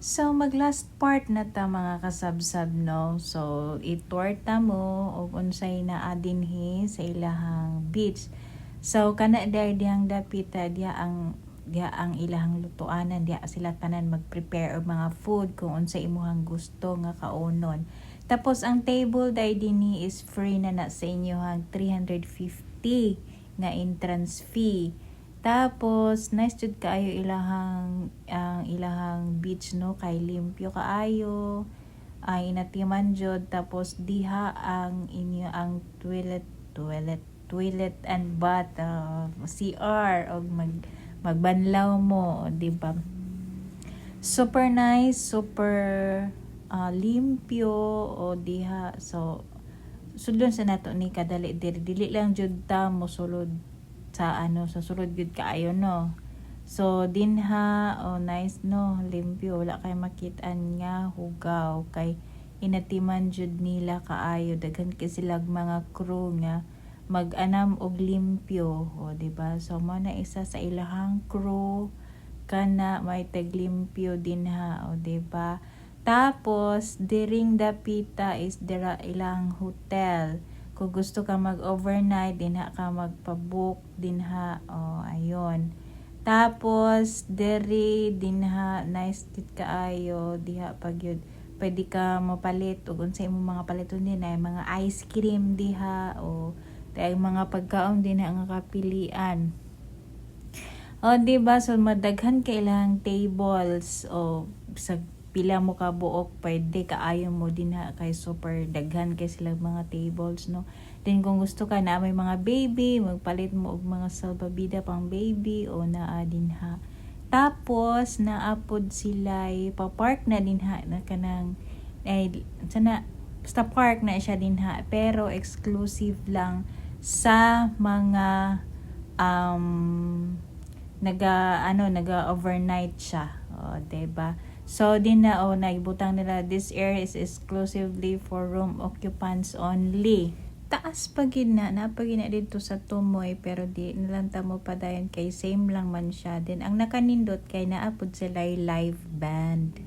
So, mag-last part na ta mga kasabsab, no? So, itorta mo o unsay na adinhi sa ilahang beach. So, kana diyang dapita diya ang ilahang lutuanan, diya sila tanan mag-prepare og mga food kung unsay imuhang gusto nga kaunon. Tapos ang table day dinhi is free na sa inyohang 350 nga entrance fee. Tapos nice jud kaayo ilahang beach, no, kay limpyo kaayo, ay inatiman jud. Tapos diha ang inyo ang toilet and bath, CR og magbanlaw mo, di ba? Super nice, super limpyo o diha. So sudlon sa nato ni kadali dili lang jud ta mosulod sa sa sulod gud kaayo, no. So dinha nice, no, limpyo, wala kay makit-an nga hugaw kay inatiman jud nila kaayo. Daghan kay sila mga crew nga mag-anam og limpyo, di ba? So mo na isa sa ilahang crew kana may taglimpyo dinha, di ba? Tapos diring dapita is dira ilang hotel. Kung gusto ka mag-overnight, dinha ka magpa-book dinha. Ayon. Tapos diri dinha nice tit kaayo diha pag yun. Pwede ka mapalit ug unsay imong mga paliton din ay mga ice cream diha o tay mga pagkaon dinha nga kapilian. Di ba? So madaghan kailang tables o sa pila mo ka buok, pwede kaayo mo dinha kay super daghan kay sila mga tables, no. Then kung gusto ka na may mga baby, magpalit mo og mga salbabida pang baby o naa dinha. Tapos naapod sila pa-park na dinha na kanang sana basta park na siya dinha, pero exclusive lang sa mga naga overnight siya, diba? So din na naibutang nila, this area is exclusively for room occupants only. Taas pagid na dito sa Tumoy, pero di nalanta mo pa dayon kay same lang man siya. Then ang nakanindot kay naapod sila live band.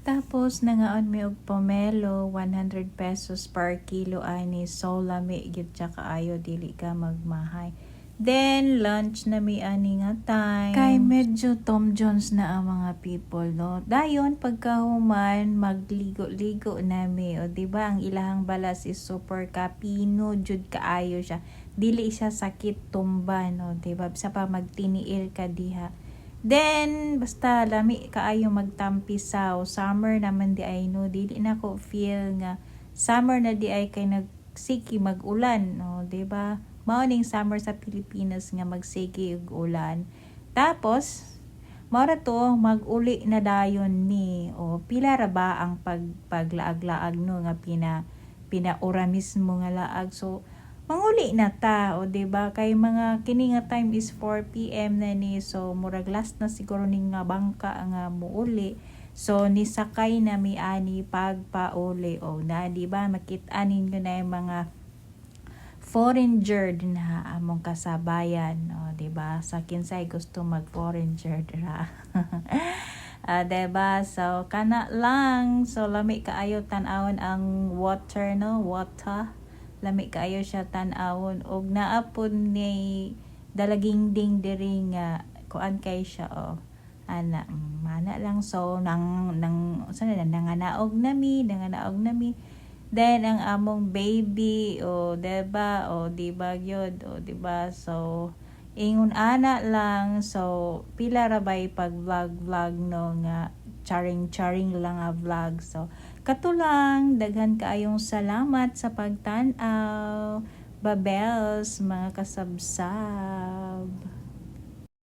Tapos nangaon mi og pomelo, 100 pesos per kilo ani. So lami gyud siya kaayo, dili ka magmahay. Then lunch na mi ani nga time. Kay medyo Tom Jones na ang mga people, no. Dayon pagkahuman magligo-ligo nami, o di ba? Ang ilahang balas is super kapino jud kaayo siya. Dili siya sakit tumba, no, di ba? Sa pa magtiniil ka diha. Then basta lami kaayo magtampisaw. Summer naman di ay, no, dili na ko feel nga summer na di ay kay nagsiki mag-ulan, no, di ba? Morning summer sa Pilipinas nga magsigi og ulan. Tapos mora to mag-uli na dayon ni o pila ra ba ang paglaag-laag, no, nga pinaura mismo nga laag. So manguli na ta, o di ba? Kay mga kini nga time is 4 PM na ni, so murag last na siguro ning nga bangka nga muuli. So nisakay na mi ani pagpauli, o na di ba makit-anin ko na yung mga foreigner din ha among kasabayan, di ba? Sa kinsay gusto mag-foreigner dira. Diba? So kana lang, so lami kaayo tan-awon ang water, no, water. Lami kaayo siya tan-awon og naapod ni dalaging ding diri nga kuan kay siya mana lang. So nang nanganaog nami. Then ang among baby, diba? Diba yun, diba? So ingon ana lang. So pila ra bay pag vlog, no, nga charing lang nga vlog. So katulang, daghan kaayong salamat sa pagtan-aw. Babels mga kasabsab.